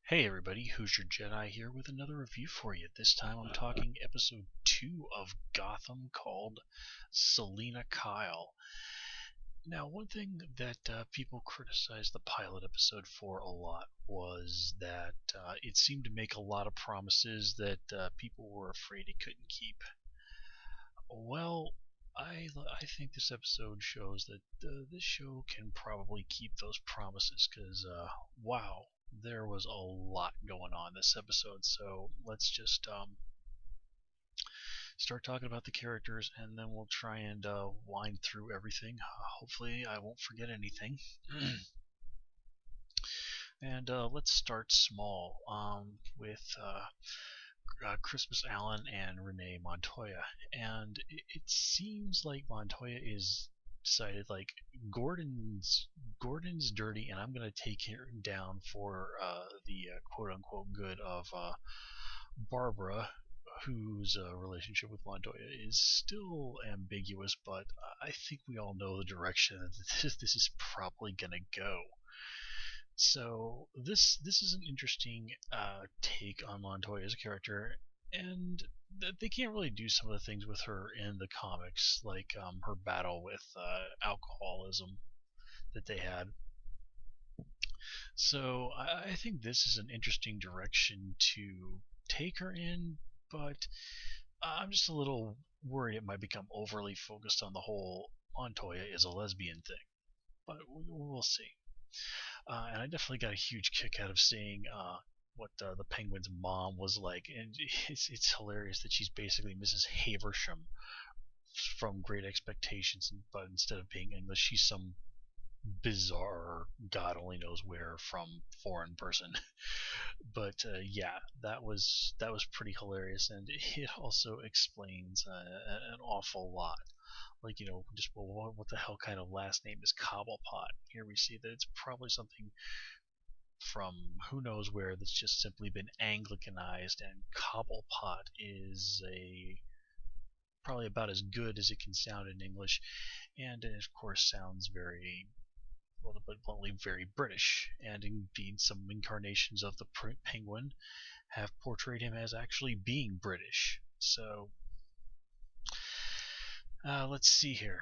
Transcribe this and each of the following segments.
Hey everybody, Who's Your Jedi here with another review for you. This time I'm talking episode 2 of Gotham called Selina Kyle. Now, one thing that people criticized the pilot episode for a lot was that it seemed to make a lot of promises that people were afraid it couldn't keep. Well, I think this episode shows that this show can probably keep those promises because, wow, there was a lot going on this episode. So let's just start talking about the characters and then we'll try and wind through everything. Hopefully, I won't forget anything. And let's start small with Christmas Allen and Renee Montoya. And it seems like Montoya is decided like Gordon's dirty, and I'm gonna take him down for the quote unquote good of Barbara, whose relationship with Montoya is still ambiguous, but I think we all know the direction that this is probably gonna go. So this is an interesting take on Montoya as a character, and they can't really do some of the things with her in the comics, like her battle with alcoholism that they had. So I think this is an interesting direction to take her in, but I'm just a little worried it might become overly focused on the whole Montoya is a lesbian thing. But we'll see. And I definitely got a huge kick out of seeing what the Penguin's mom was like, and it's hilarious that she's basically Mrs. Haversham from Great Expectations, but instead of being English, she's some bizarre, God only knows where from foreign person. But yeah, that was pretty hilarious, and it also explains an awful lot. Like, just well, what the hell kind of last name is Cobblepot? Here we see that it's probably something from who knows where that's just simply been Anglicanized, and Cobblepot is a probably about as good as it can sound in English, and it of course sounds very, well, to put it bluntly, very British. And indeed, some incarnations of the Penguin have portrayed him as actually being British. So let's see here.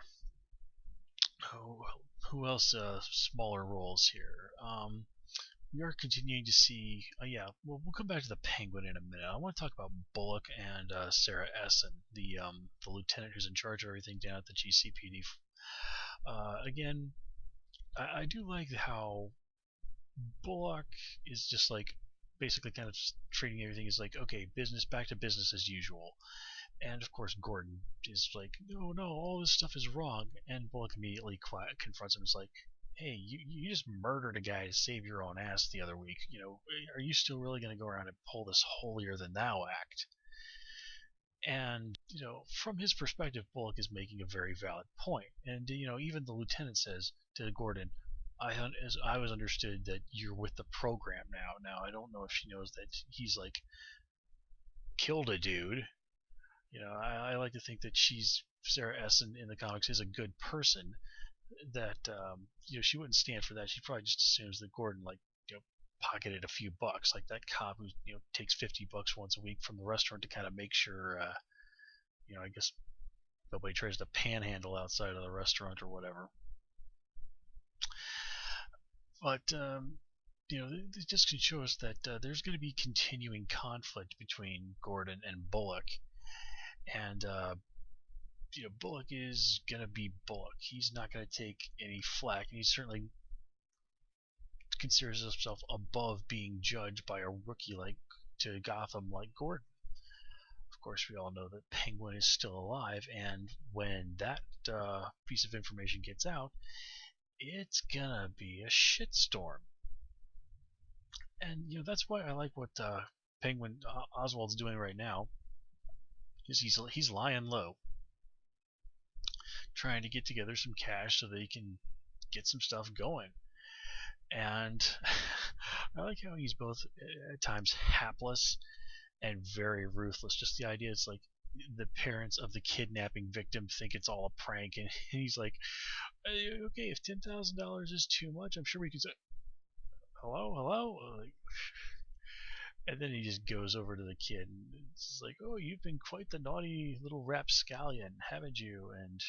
Oh, who else? Smaller roles here. We are continuing to see. Yeah, we'll come back to the Penguin in a minute. I want to talk about Bullock and Sarah Essen, the lieutenant who's in charge of everything down at the GCPD. Again, I do like how Bullock is just like basically kind of treating everything as like, okay, business, back to business as usual. And of course, Gordon is like, no, no, all this stuff is wrong. And Bullock immediately confronts him. Is like, hey, you just murdered a guy to save your own ass the other week. Are you still really going to go around and pull this holier than thou act? And from his perspective, Bullock is making a very valid point. And even the lieutenant says to Gordon, as I was understood that you're with the program now. Now I don't know if she knows that he's like killed a dude. I like to think that Sarah Essen in the comics is a good person. That she wouldn't stand for that. She probably just assumes that Gordon pocketed a few bucks, like that cop who takes $50 once a week from the restaurant to kind of make sure I guess nobody tries to panhandle outside of the restaurant or whatever. But it just can show us that there's going to be continuing conflict between Gordon and Bullock, and Bullock is going to be Bullock. He's not going to take any flack, and he certainly considers himself above being judged by a rookie like to Gotham like Gordon. Of course, we all know that Penguin is still alive, and when that piece of information gets out, it's gonna be a shitstorm. And that's why I like what Penguin Oswald's doing right now. Is he's lying low, trying to get together some cash so that he can get some stuff going. And I like how he's both at times hapless and very ruthless. Just the idea is like the parents of the kidnapping victim think it's all a prank, and he's like, okay, if $10,000 is too much, I'm sure we can say, hello, hello. And then he just goes over to the kid and it's like, "Oh, you've been quite the naughty little rapscallion, haven't you?" And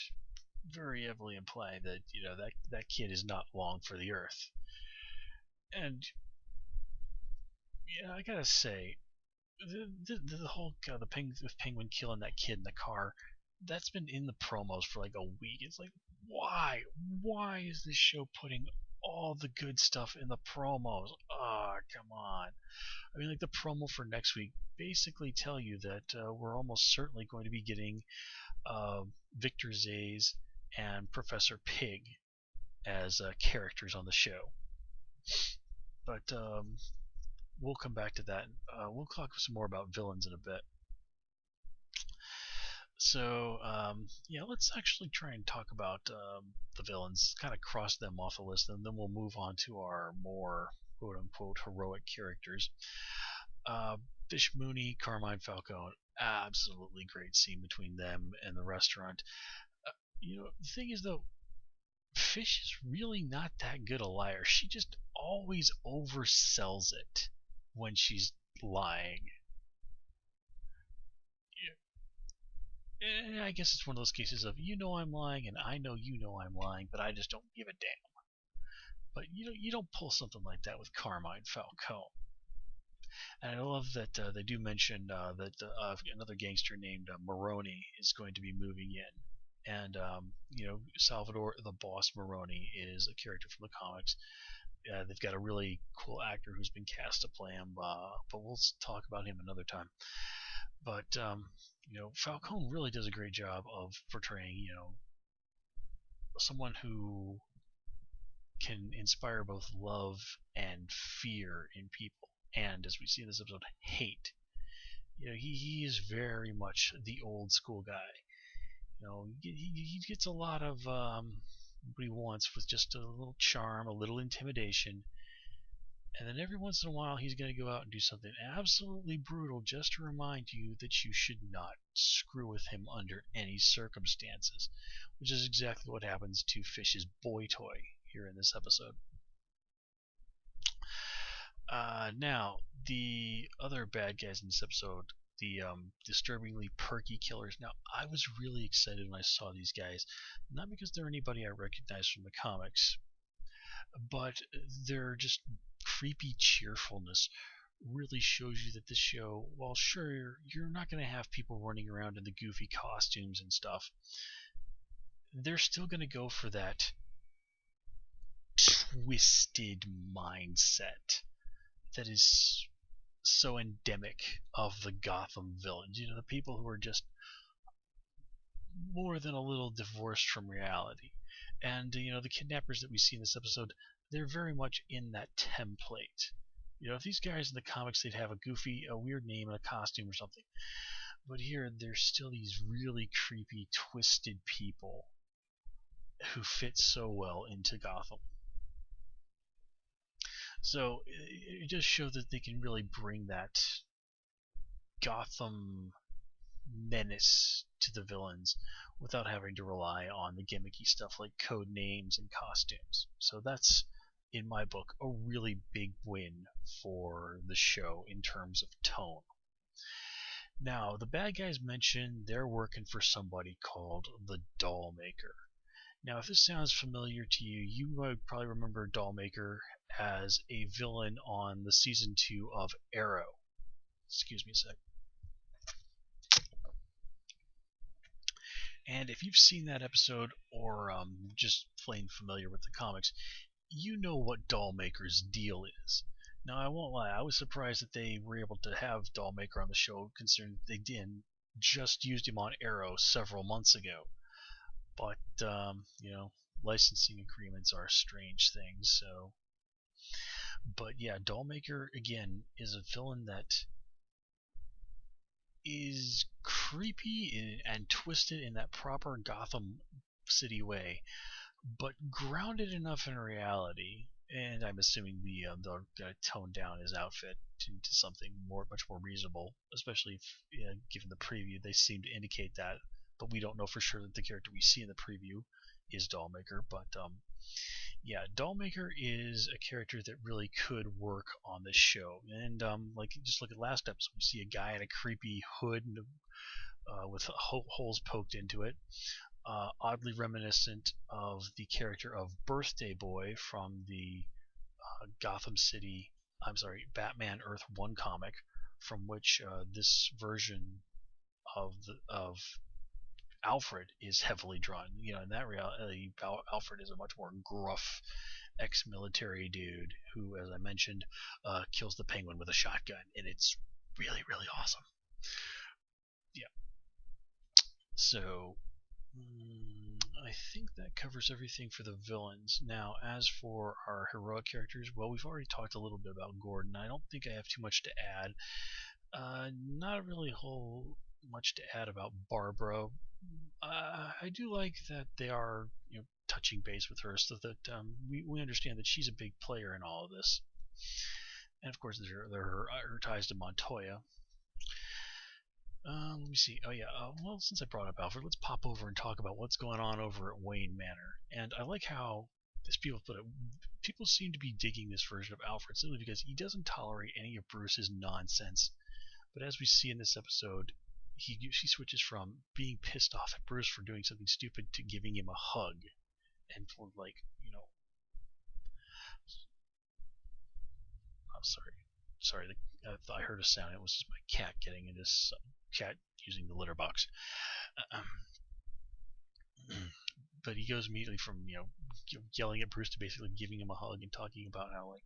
very heavily implying that that kid is not long for the earth. And I gotta say, the whole the penguin killing that kid in the car, that's been in the promos for like a week. It's like, why is this show putting all the good stuff in the promos? Ah, come on. I mean, like the promo for next week basically tell you that we're almost certainly going to be getting uh, Victor Zay's and Professor Pig as characters on the show. But we'll come back to that. We'll talk some more about villains in a bit. So yeah, let's actually try and talk about the villains, kind of cross them off the list, and then we'll move on to our more quote unquote heroic characters. Uh, Fish Mooney, Carmine Falcone, absolutely great scene between them and the restaurant. The thing is though, Fish is really not that good a liar. She just always oversells it when she's lying. I guess it's one of those cases of I'm lying and I know I'm lying, but I just don't give a damn. But you don't pull something like that with Carmine Falcone. And I love that they do mention that another gangster named Maroni is going to be moving in. And Salvador the Boss Maroni is a character from the comics. They've got a really cool actor who's been cast to play him, but we'll talk about him another time. But Falcone really does a great job of portraying someone who can inspire both love and fear in people, and as we see in this episode, hate. He is very much the old school guy. He gets a lot of what he wants with just a little charm, a little intimidation, and then every once in a while he's going to go out and do something absolutely brutal just to remind you that you should not screw with him under any circumstances, which is exactly what happens to Fish's boy toy here in this episode. Now, the other bad guys in this episode, the disturbingly perky killers. Now, I was really excited when I saw these guys, not because they're anybody I recognize from the comics, but their just creepy cheerfulness really shows you that this show, while sure, you're not going to have people running around in the goofy costumes and stuff, they're still going to go for that twisted mindset that is so endemic of the Gotham villains. The people who are just more than a little divorced from reality. And the kidnappers that we see in this episode, they're very much in that template. If these guys in the comics, they'd have a weird name and a costume or something. But here, there's still these really creepy, twisted people who fit so well into Gotham. So it just shows that they can really bring that Gotham menace to the villains without having to rely on the gimmicky stuff like code names and costumes. So that's, in my book, a really big win for the show in terms of tone. Now, the bad guys mentioned they're working for somebody called the Dollmaker. Now, if this sounds familiar to you, you might probably remember Dollmaker as a villain on the season 2 of Arrow. Excuse me a sec. And if you've seen that episode or just plain familiar with the comics, you know what Dollmaker's deal is. Now, I won't lie, I was surprised that they were able to have Dollmaker on the show, considering they did just used him on Arrow several months ago. But, licensing agreements are strange things, so. But yeah, Dollmaker, again, is a villain that is creepy and twisted in that proper Gotham City way, but grounded enough in reality. And I'm assuming they'll tone down his outfit to something much more reasonable, especially if, given the preview, they seem to indicate that. But we don't know for sure that the character we see in the preview is Dollmaker, but yeah, Dollmaker is a character that really could work on this show. And like, just look at last episode, we see a guy in a creepy hood and, with holes poked into it, oddly reminiscent of the character of Birthday Boy from the Gotham City, I'm sorry, Batman Earth 1 comic, from which this version of Alfred is heavily drawn. In that reality, Alfred is a much more gruff ex-military dude who, as I mentioned, kills the Penguin with a shotgun, and it's really, really awesome. Yeah. So, I think that covers everything for the villains. Now, as for our heroic characters, well, we've already talked a little bit about Gordon. I don't think I have too much to add. Not really a whole much to add about Barbara. I do like that they are, touching base with her, so that we understand that she's a big player in all of this. And of course, there are her ties to Montoya. Let me see. Oh yeah. Well, since I brought up Alfred, let's pop over and talk about what's going on over at Wayne Manor. And I like how, as people put it, people seem to be digging this version of Alfred simply because he doesn't tolerate any of Bruce's nonsense. But as we see in this episode, she switches from being pissed off at Bruce for doing something stupid to giving him a hug, and for I'm sorry, I heard a sound. It was just my cat getting into cat using the litter box. But he goes immediately from yelling at Bruce to basically giving him a hug and talking about how, like,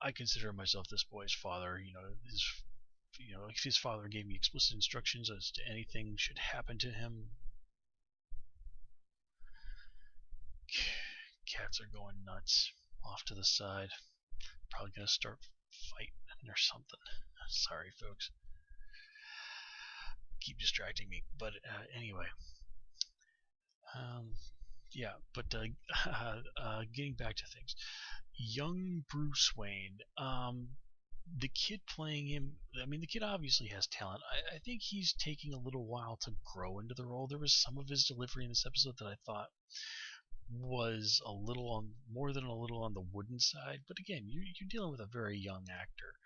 I consider myself this boy's father. If his father gave me explicit instructions as to anything should happen to him. Cats are going nuts off to the side. Probably gonna start fighting or something. Sorry, folks. Keep distracting me. But anyway. Yeah, but getting back to things. Young Bruce Wayne. The kid playing him, I mean, the kid obviously has talent. I think he's taking a little while to grow into the role. There was some of his delivery in this episode that I thought was a little on, more than a little on the wooden side. But again, you're dealing with a very young actor.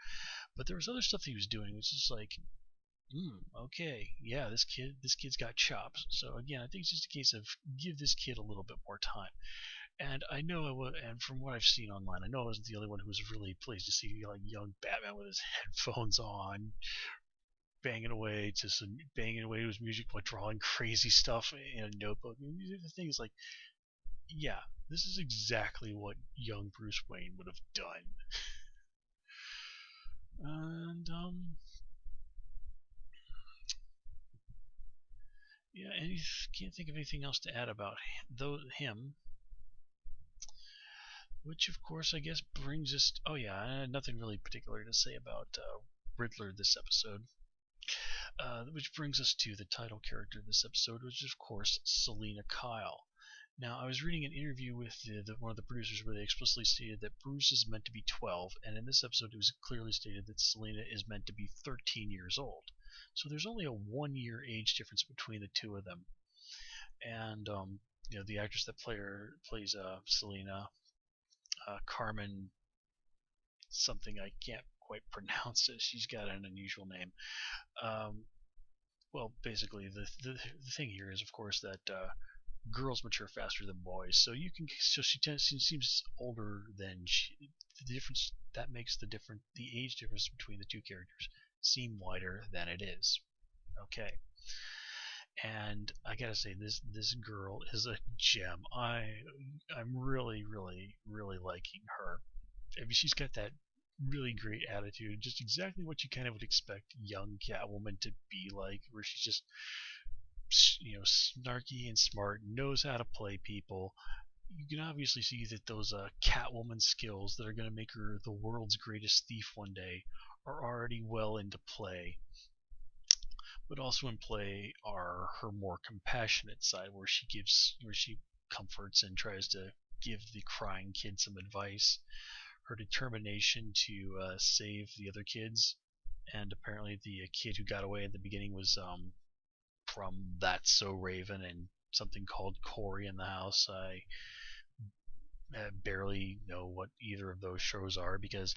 But there was other stuff that he was doing, which is like, okay, yeah, this kid's got chops. So again, I think it's just a case of give this kid a little bit more time. And I know and from what I've seen online, I know I wasn't the only one who was really pleased to see like young Batman with his headphones on, banging away to his music while drawing crazy stuff in a notebook. And the thing is, like, yeah, this is exactly what young Bruce Wayne would have done. And yeah, and you can't think of anything else to add about him. Which, of course, I guess brings us. Oh yeah, nothing really particular to say about Riddler this episode. Which brings us to the title character of this episode, which is, of course, Selina Kyle. Now, I was reading an interview with one of the producers where they explicitly stated that Bruce is meant to be 12, and in this episode it was clearly stated that Selina is meant to be 13 years old. So there's only a 1 year age difference between the two of them. And the actress that plays Selina, Carmen something, I can't quite pronounce it. She's got an unusual name. Well, basically, the thing here is, of course, that girls mature faster than boys. So she seems older than the difference that makes the age difference between the two characters seem wider than it is. Okay. And I gotta say, this girl is a gem. I'm really, really, really liking her. I mean, she's got that really great attitude, just exactly what you kind of would expect young Catwoman to be like, where she's just snarky and smart, knows how to play people. You can obviously see that those Catwoman skills that are going to make her the world's greatest thief one day are already well into play. But also in play are her more compassionate side, where she comforts and tries to give the crying kid some advice. Her determination to save the other kids, and apparently the kid who got away at the beginning was from That's So Raven and something called Corey in the House. I barely know what either of those shows are because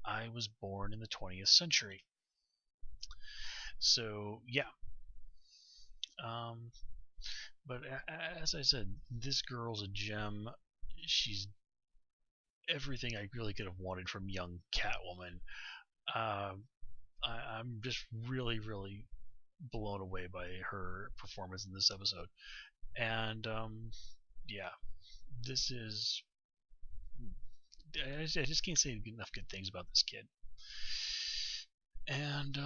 I was born in the 20th century. So yeah, um, but as I said, this girl's a gem. She's everything I really could have wanted from young Catwoman. Uh, I'm just really, really blown away by her performance in this episode. And yeah, this is. I just can't say enough good things about this kid. And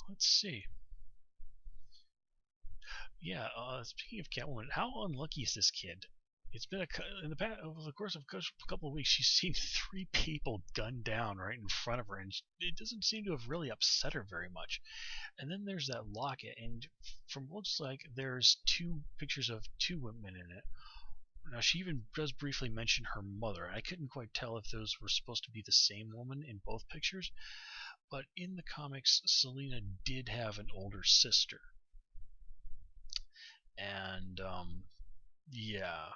let's see. Yeah, speaking of Catwoman, how unlucky is this kid? It's been in the past over the course of a couple of weeks. She's seen 3 people gunned down right in front of her, and it doesn't seem to have really upset her very much. And then there's that locket, and from what looks like there's 2 pictures of 2 women in it. Now she even does briefly mention her mother. I couldn't quite tell if those were supposed to be the same woman in both pictures, but in the comics, Selina did have an older sister, and yeah,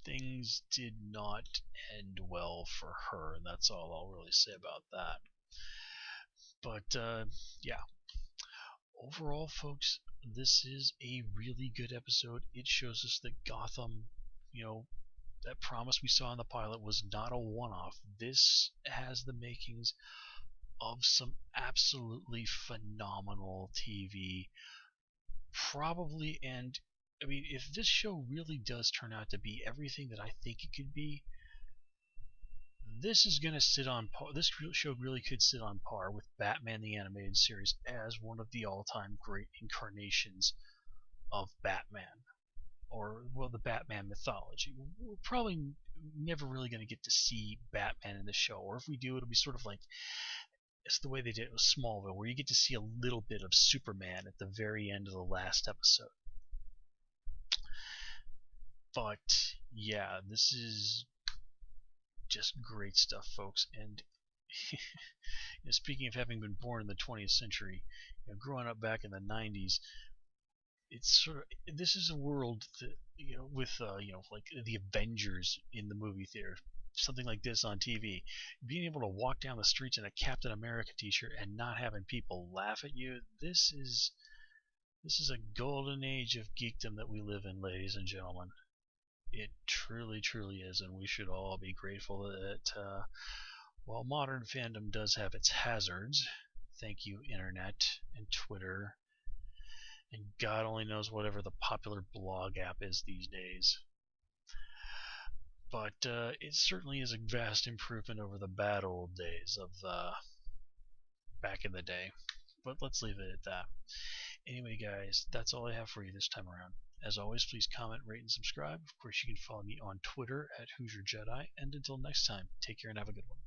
things did not end well for her, and that's all I'll really say about that. But yeah, overall, folks, this is a really good episode. It shows us that Gotham, you know, that promise we saw in the pilot was not a one-off. This has the makings of some absolutely phenomenal TV. Probably, and I mean, if this show really does turn out to be everything that I think it could be, this is going to sit on par. This show really could sit on par with Batman the Animated Series as one of the all-time great incarnations of Batman, or well, the Batman mythology. We're probably never really going to get to see Batman in the show, or if we do, it'll be sort of like it's the way they did it with Smallville, where you get to see a little bit of Superman at the very end of the last episode. But yeah, this is just great stuff, folks. And speaking of having been born in the 20th century, growing up back in the 90s, it's sort of this is a world that with like the Avengers in the movie theater, something like this on TV, being able to walk down the streets in a Captain America t-shirt and not having people laugh at you. This is a golden age of geekdom that we live in, ladies and gentlemen. It truly, truly is, and we should all be grateful that while modern fandom does have its hazards, thank you, internet and Twitter, and God only knows whatever the popular blog app is these days. But it certainly is a vast improvement over the bad old days of back in the day. But let's leave it at that. Anyway, guys, that's all I have for you this time around. As always, please comment, rate, and subscribe. Of course, you can follow me on Twitter at Hoosier Jedi. And until next time, take care and have a good one.